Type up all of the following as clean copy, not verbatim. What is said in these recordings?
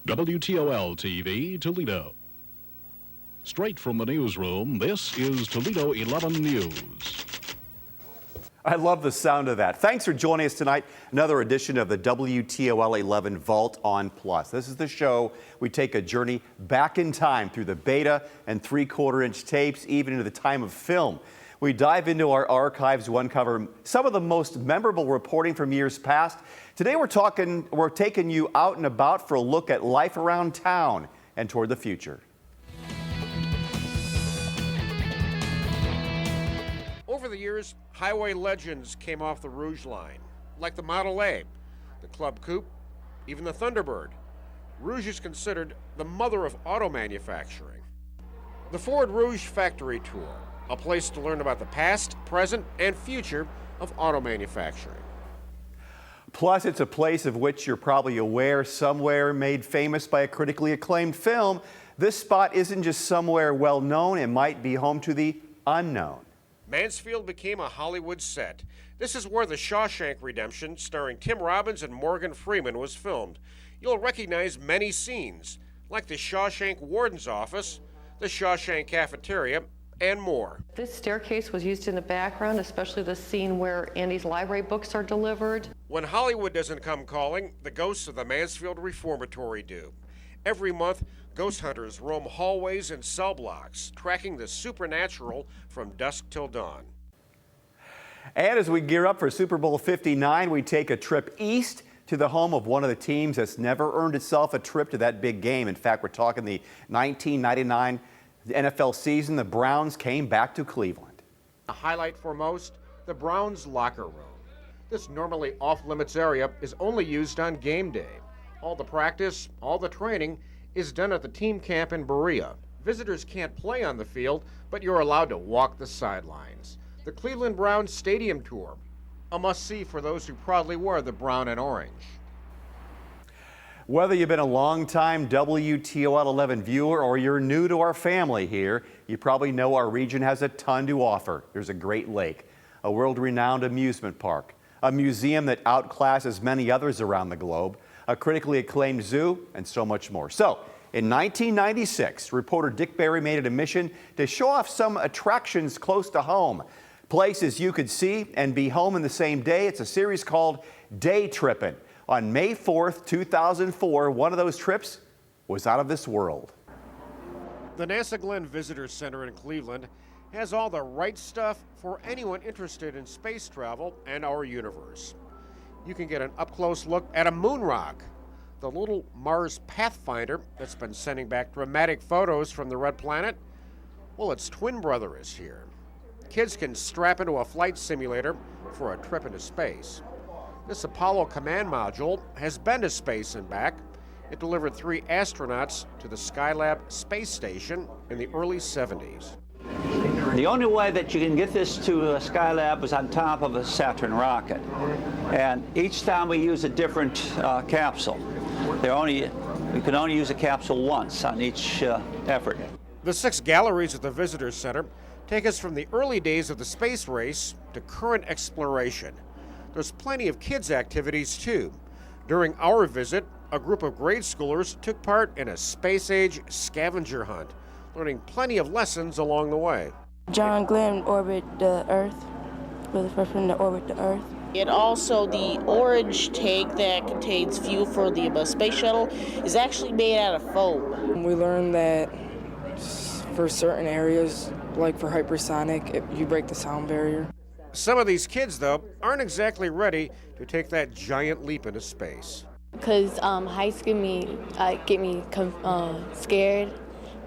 WTOL TV, Toledo. Straight from the newsroom, this is Toledo 11 News. I love the sound of that. Thanks for joining us tonight. Another edition of the WTOL 11 Vault on Plus. This is the show we take a journey back in time through the beta and 3/4-inch tapes, even into the time of film. We dive into our archives to uncover some of the most memorable reporting from years past. Today we're taking you out and about for a look at life around town and toward the future. Over the years, highway legends came off the Rouge line, like the Model A, the Club Coupe, even the Thunderbird. Rouge is considered the mother of auto manufacturing. The Ford Rouge Factory Tour, a place to learn about the past, present, and future of auto manufacturing. Plus, it's a place of which you're probably aware, somewhere made famous by a critically acclaimed film. This spot isn't just somewhere well known, it might be home to the unknown. Mansfield became a Hollywood set. This is where The Shawshank Redemption, starring Tim Robbins and Morgan Freeman, was filmed. You'll recognize many scenes, like the Shawshank Warden's office, the Shawshank Cafeteria, and more. This staircase was used in the background, especially the scene where Andy's library books are delivered. When Hollywood doesn't come calling, the ghosts of the Mansfield Reformatory do. Every month, ghost hunters roam hallways and cell blocks, tracking the supernatural from dusk till dawn. And as we gear up for Super Bowl 59, we take a trip east to the home of one of the teams that's never earned itself a trip to that big game. In fact, we're talking the 1999 NFL season. The Browns came back to Cleveland. A highlight for most, the Browns' locker room. This normally off-limits area is only used on game day. All the practice, all the training is done at the team camp in Berea. Visitors can't play on the field, but you're allowed to walk the sidelines. The Cleveland Browns Stadium Tour, a must-see for those who proudly wear the brown and orange. Whether you've been a long-time WTOL 11 viewer or you're new to our family here, you probably know our region has a ton to offer. There's a Great Lake, a world-renowned amusement park, a museum that outclasses many others around the globe, a critically acclaimed zoo, and so much more. So, in 1996, reporter Dick Berry made it a mission to show off some attractions close to home, places you could see and be home in the same day. It's a series called Day Trippin'. On May 4th, 2004, one of those trips was out of this world. The NASA Glenn Visitor Center in Cleveland has all the right stuff for anyone interested in space travel and our universe. You can get an up-close look at a moon rock, the little Mars Pathfinder that's been sending back dramatic photos from the red planet. Well, its twin brother is here. Kids can strap into a flight simulator for a trip into space. This Apollo command module has been to space and back. It delivered 3 astronauts to the Skylab space station in the early 70s. The only way that you can get this to Skylab was on top of a Saturn rocket. And each time we use a different capsule. We can only use a capsule once on each effort. The 6 galleries at the Visitor Center take us from the early days of the space race to current exploration. There's plenty of kids' activities too. During our visit, a group of grade schoolers took part in a space-age scavenger hunt, learning plenty of lessons along the way. John Glenn orbited the Earth, was the first one to orbit the Earth. And also the orange tank that contains fuel for the space shuttle is actually made out of foam. We learned that for certain areas, like for hypersonic, you break the sound barrier. Some of these kids, though, aren't exactly ready to take that giant leap into space. Because heights get me scared,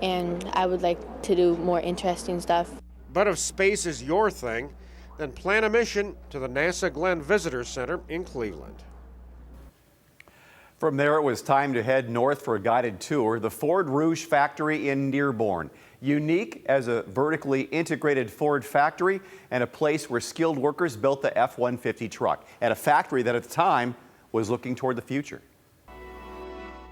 and I would like to do more interesting stuff. But if space is your thing, then plan a mission to the NASA Glenn Visitor Center in Cleveland. From there, it was time to head north for a guided tour. The Ford Rouge factory in Dearborn. Unique as a vertically integrated Ford factory and a place where skilled workers built the F-150 truck at a factory that at the time was looking toward the future.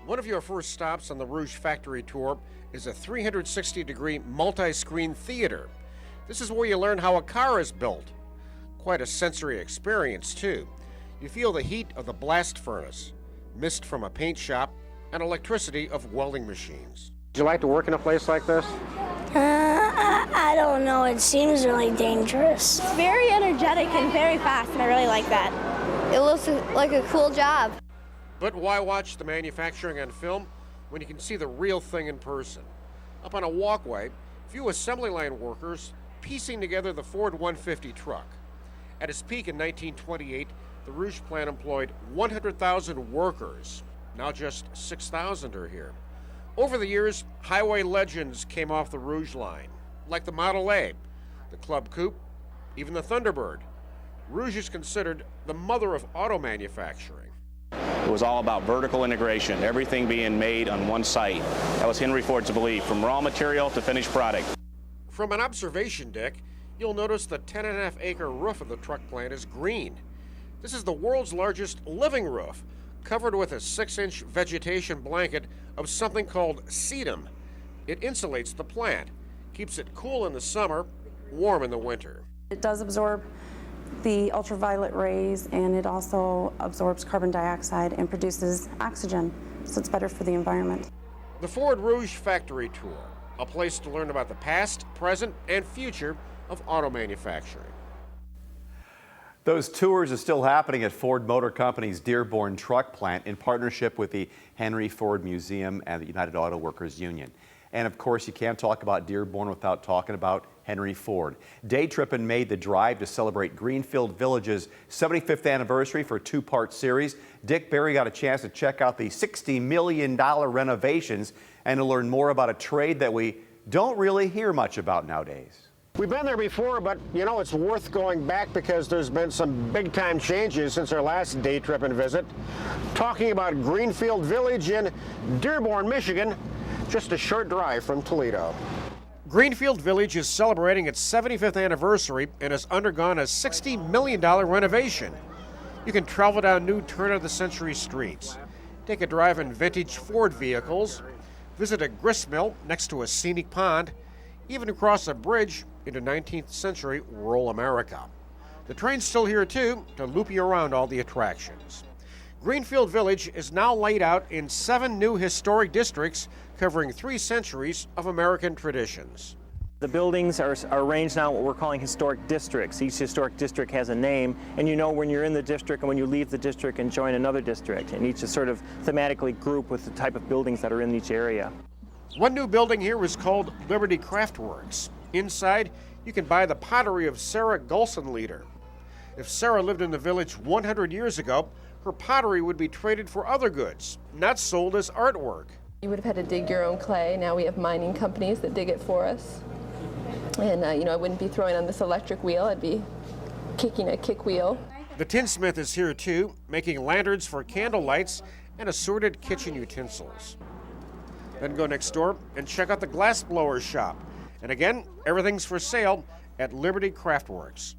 One of your first stops on the Rouge factory tour is a 360-degree multi-screen theater. This is where you learn how a car is built. Quite a sensory experience, too. You feel the heat of the blast furnace, mist from a paint shop, and electricity of welding machines. Would you like to work in a place like this? I don't know. It seems really dangerous. It's very energetic and very fast, and I really like that. It looks like a cool job. But why watch the manufacturing on film when you can see the real thing in person? Up on a walkway, few assembly line workers piecing together the Ford 150 truck. At its peak in 1928, the Rouge plant employed 100,000 workers. Now just 6,000 are here. Over the years, highway legends came off the Rouge line, like the Model A, the Club Coupe, even the Thunderbird. Rouge is considered the mother of auto manufacturing. It was all about vertical integration, everything being made on one site. That was Henry Ford's belief, from raw material to finished product. From an observation deck, you'll notice the 10.5-acre roof of the truck plant is green. This is the world's largest living roof, covered with a 6-inch vegetation blanket of something called sedum. It insulates the plant, keeps it cool in the summer, warm in the winter. It does absorb the ultraviolet rays, and it also absorbs carbon dioxide and produces oxygen, so it's better for the environment. The Ford Rouge Factory Tour, a place to learn about the past, present, and future of auto manufacturing. Those tours are still happening at Ford Motor Company's Dearborn truck plant in partnership with the Henry Ford Museum and the United Auto Workers Union. And of course, you can't talk about Dearborn without talking about Henry Ford. Day Trippin made the drive to celebrate Greenfield Village's 75th anniversary for a two-part series. Dick Berry got a chance to check out the $60 million renovations and to learn more about a trade that we don't really hear much about nowadays. We've been there before, but you know, it's worth going back because there's been some big-time changes since our last Day Trippin visit. Talking about Greenfield Village in Dearborn, Michigan, just a short drive from Toledo. Greenfield Village is celebrating its 75th anniversary and has undergone a $60 million renovation. You can travel down new turn-of-the-century streets, take a drive in vintage Ford vehicles, visit a grist mill next to a scenic pond, even cross a bridge into 19th century rural America. The train's still here too to loop you around all the attractions. Greenfield Village is now laid out in 7 new historic districts covering 3 centuries of American traditions. The buildings are arranged now in what we're calling historic districts. Each historic district has a name, and you know when you're in the district and when you leave the district and join another district. And each is sort of thematically grouped with the type of buildings that are in each area. One new building here is called Liberty Craftworks. Inside, you can buy the pottery of Sarah Gulsenleder. If Sarah lived in the village 100 years ago, her pottery would be traded for other goods, not sold as artwork. You would have had to dig your own clay. Now we have mining companies that dig it for us. And I wouldn't be throwing on this electric wheel, I'd be kicking a kick wheel. The tinsmith is here too, making lanterns for candle lights and assorted kitchen utensils. Then go next door and check out the glassblower shop. And again, everything's for sale at Liberty Craftworks.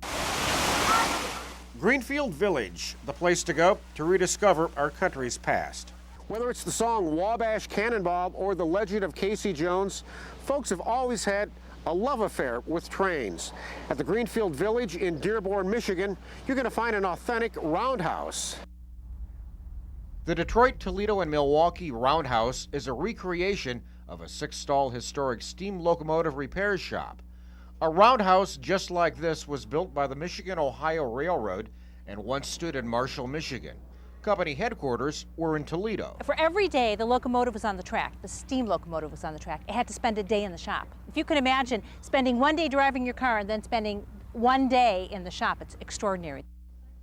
Greenfield Village, the place to go to rediscover our country's past. Whether it's the song Wabash Cannonball or the legend of Casey Jones, folks have always had a love affair with trains. At the Greenfield Village in Dearborn, Michigan, you're going to find an authentic roundhouse. The Detroit, Toledo, and Milwaukee Roundhouse is a recreation of a 6-stall historic steam locomotive repair shop. A roundhouse just like this was built by the Michigan-Ohio Railroad and once stood in Marshall, Michigan. Company headquarters were in Toledo. For every day the locomotive was on the track, the steam locomotive was on the track, it had to spend a day in the shop. If you can imagine spending one day driving your car and then spending one day in the shop, it's extraordinary.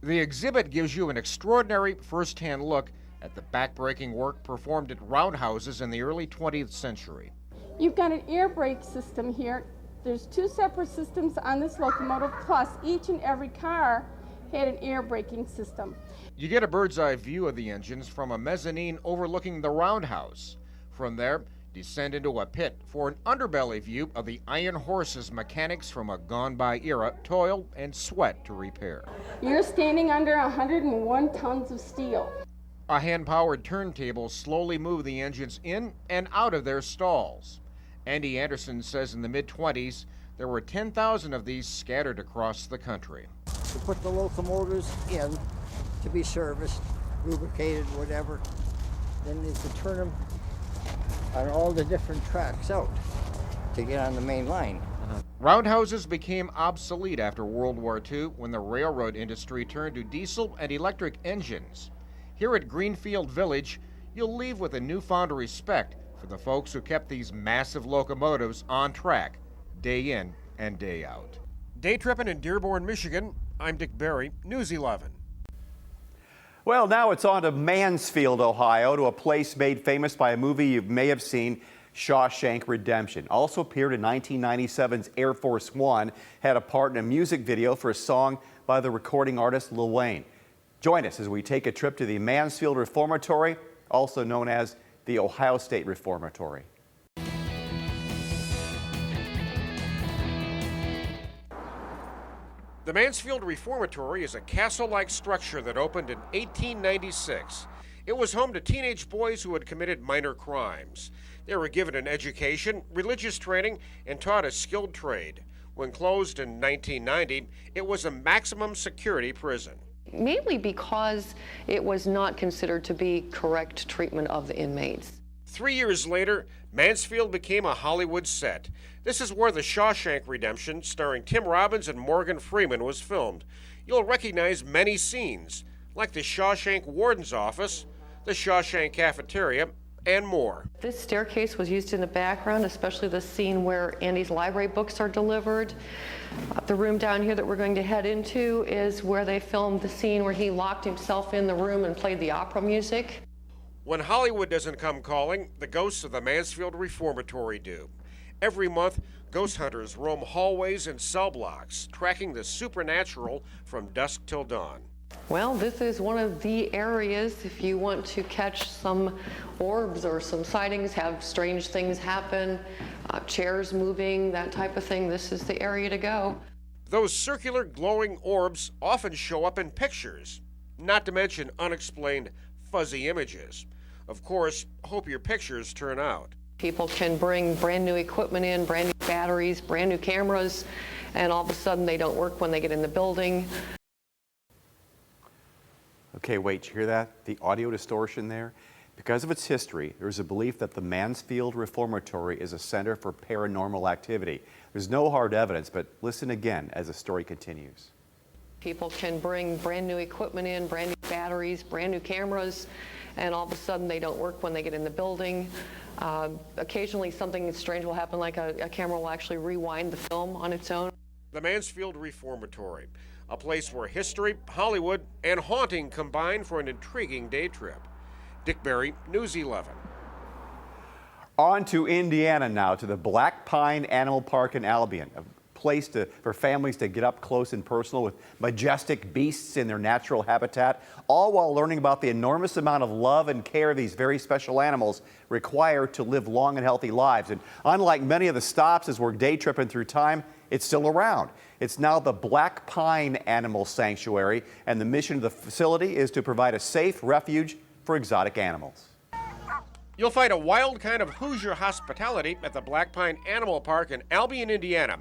The exhibit gives you an extraordinary first-hand look at the backbreaking work performed at roundhouses in the early 20th century. You've got an air brake system here. There's 2 separate systems on this locomotive, plus each and every car had an air braking system. You get a bird's eye view of the engines from a mezzanine overlooking the roundhouse. From there, descend into a pit for an underbelly view of the iron horses mechanics from a gone-by era toil and sweat to repair. You're standing under 101 tons of steel. A hand-powered turntable slowly moved the engines in and out of their stalls. Andy Anderson says in the mid-20s, there were 10,000 of these scattered across the country. To put the locomotives in to be serviced, lubricated, whatever. then they could turn them on all the different tracks out to get on the main line. Roundhouses became obsolete after World War II when the railroad industry turned to diesel and electric engines. Here at Greenfield Village, you'll leave with a newfound respect for the folks who kept these massive locomotives on track, day in and day out. Day tripping in Dearborn, Michigan, I'm Dick Berry, News 11. Well, now it's on to Mansfield, Ohio, to a place made famous by a movie you may have seen, Shawshank Redemption. Also appeared in 1997's Air Force One, had a part in a music video for a song by the recording artist Lil Wayne. Join us as we take a trip to the Mansfield Reformatory, also known as the Ohio State Reformatory. The Mansfield Reformatory is a castle-like structure that opened in 1896. It was home to teenage boys who had committed minor crimes. They were given an education, religious training, and taught a skilled trade. When closed in 1990, it was a maximum security prison. Mainly because it was not considered to be correct treatment of the inmates. 3 years later, Mansfield became a Hollywood set. This is where The Shawshank Redemption, starring Tim Robbins and Morgan Freeman, was filmed. You'll recognize many scenes, like the Shawshank Warden's office, the Shawshank Cafeteria, and more. This staircase was used in the background, especially the scene where Andy's library books are delivered. The room down here that we're going to head into is where they filmed the scene where he locked himself in the room and played the opera music. When Hollywood doesn't come calling, the ghosts of the Mansfield Reformatory do. Every month, ghost hunters roam hallways and cell blocks, tracking the supernatural from dusk till dawn. Well, this is one of the areas if you want to catch some orbs or some sightings, have strange things happen, chairs moving, that type of thing. This is the area to go. Those circular glowing orbs often show up in pictures, not to mention unexplained fuzzy images. Of course, hope your pictures turn out. People can bring brand new equipment in, brand new batteries, brand new cameras, and all of a sudden they don't work when they get in the building. Okay, wait, you hear that? The audio distortion there? Because of its history, there's a belief that the Mansfield Reformatory is a center for paranormal activity. There's no hard evidence, but listen again as the story continues. People can bring brand new equipment in, brand new batteries, brand new cameras, and all of a sudden they don't work when they get in the building. Occasionally something strange will happen, like a camera will actually rewind the film on its own. The Mansfield Reformatory, a place where history, Hollywood, and haunting combine for an intriguing day trip. Dick Berry, News 11. On to Indiana now, to the Black Pine Animal Park in Albion, a place for families to get up close and personal with majestic beasts in their natural habitat, all while learning about the enormous amount of love and care these very special animals require to live long and healthy lives. And unlike many of the stops as we're day tripping through time, it's still around. It's now the Black Pine Animal Sanctuary, and the mission of the facility is to provide a safe refuge for exotic animals. You'll find a wild kind of Hoosier hospitality at the Black Pine Animal Park in Albion, Indiana.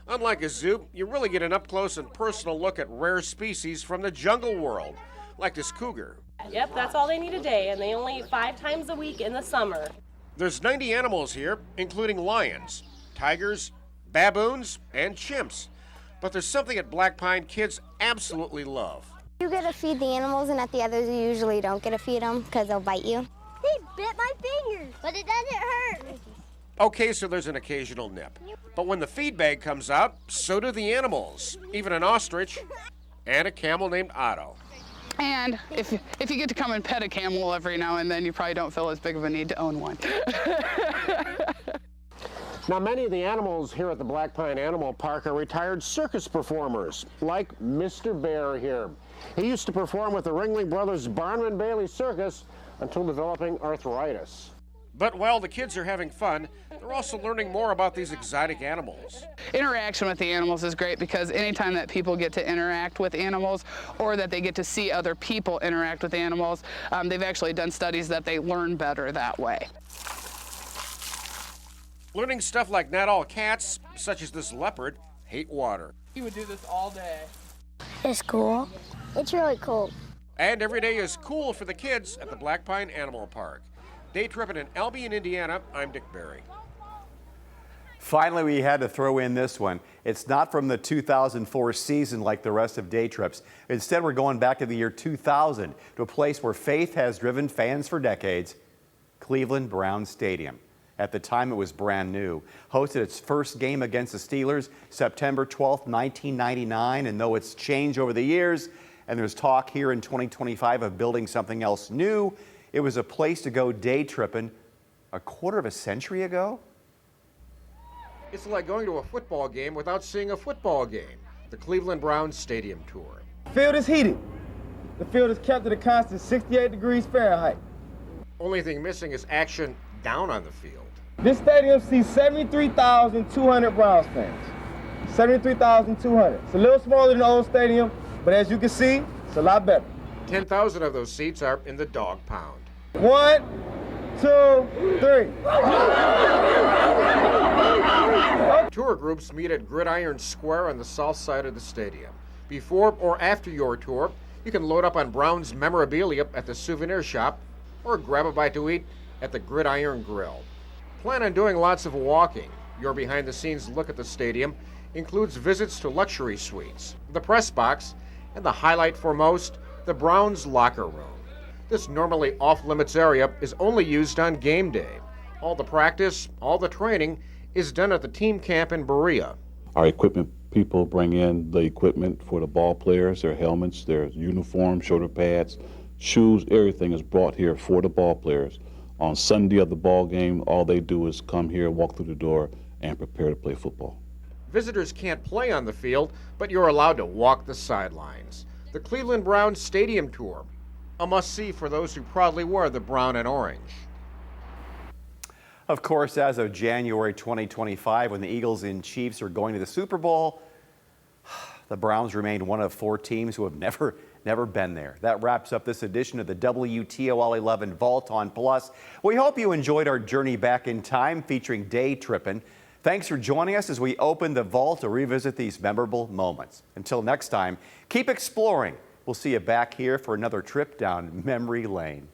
Unlike a zoo, you really get an up-close and personal look at rare species from the jungle world, like this cougar. Yep, that's all they need a day, and they only eat 5 times a week in the summer. There's 90 animals here, including lions, tigers, baboons, and chimps. But there's something at Black Pine kids absolutely love. You get to feed the animals, and at the others you usually don't get to feed them because they'll bite you. He bit my fingers, but it doesn't hurt. Okay, so there's an occasional nip. But when the feed bag comes out, so do the animals, even an ostrich and a camel named Otto. And if you get to come and pet a camel every now and then, you probably don't feel as big of a need to own one. Now, many of the animals here at the Black Pine Animal Park are retired circus performers, like Mr. Bear here. He used to perform with the Ringling Brothers Barnum & Bailey Circus until developing arthritis. But while the kids are having fun, they're also learning more about these exotic animals. Interaction with the animals is great because anytime that people get to interact with animals or that they get to see other people interact with animals, they've actually done studies that they learn better that way. Learning stuff like not all cats, such as this leopard, hate water. You would do this all day. It's cool. It's really cool. And every day is cool for the kids at the Black Pine Animal Park. Day Trippin in Albion, Indiana, I'm Dick Berry. Finally, we had to throw in this one. It's not from the 2004 season like the rest of day trips. Instead, we're going back to the year 2000 to a place where faith has driven fans for decades, Cleveland Browns Stadium. At the time, it was brand new. Hosted its first game against the Steelers September 12, 1999, and though it's changed over the years, and there's talk here in 2025 of building something else new, it was a place to go day tripping a quarter of a century ago. It's like going to a football game without seeing a football game. The Cleveland Browns Stadium Tour. The field is heated. The field is kept at a constant 68 degrees Fahrenheit. Only thing missing is action down on the field. This stadium seats 73,200 Browns fans. 73,200. It's a little smaller than the old stadium, but as you can see, it's a lot better. 10,000 of those seats are in the dog pound. 1, 2, 3. Tour groups meet at Gridiron Square on the south side of the stadium. Before or after your tour, you can load up on Browns memorabilia at the souvenir shop or grab a bite to eat at the Gridiron Grill. Plan on doing lots of walking. Your behind-the-scenes look at the stadium includes visits to luxury suites, the press box, and the highlight for most, the Browns locker room. This normally off-limits area is only used on game day. All the practice, all the training is done at the team camp in Berea. Our equipment people bring in the equipment for the ball players, their helmets, their uniforms, shoulder pads, shoes, everything is brought here for the ball players. On Sunday of the ball game, all they do is come here, walk through the door, and prepare to play football. Visitors can't play on the field, but you're allowed to walk the sidelines. The Cleveland Browns Stadium Tour, a must-see for those who proudly wear the brown and orange. Of course, as of January 2025, when the Eagles and Chiefs are going to the Super Bowl, the Browns remain one of 4 teams who have never been there. That wraps up this edition of the WTOL 11 Vault on Plus. We hope you enjoyed our journey back in time featuring Day Trippin'. Thanks for joining us as we open the vault to revisit these memorable moments. Until next time, keep exploring. We'll see you back here for another trip down memory lane.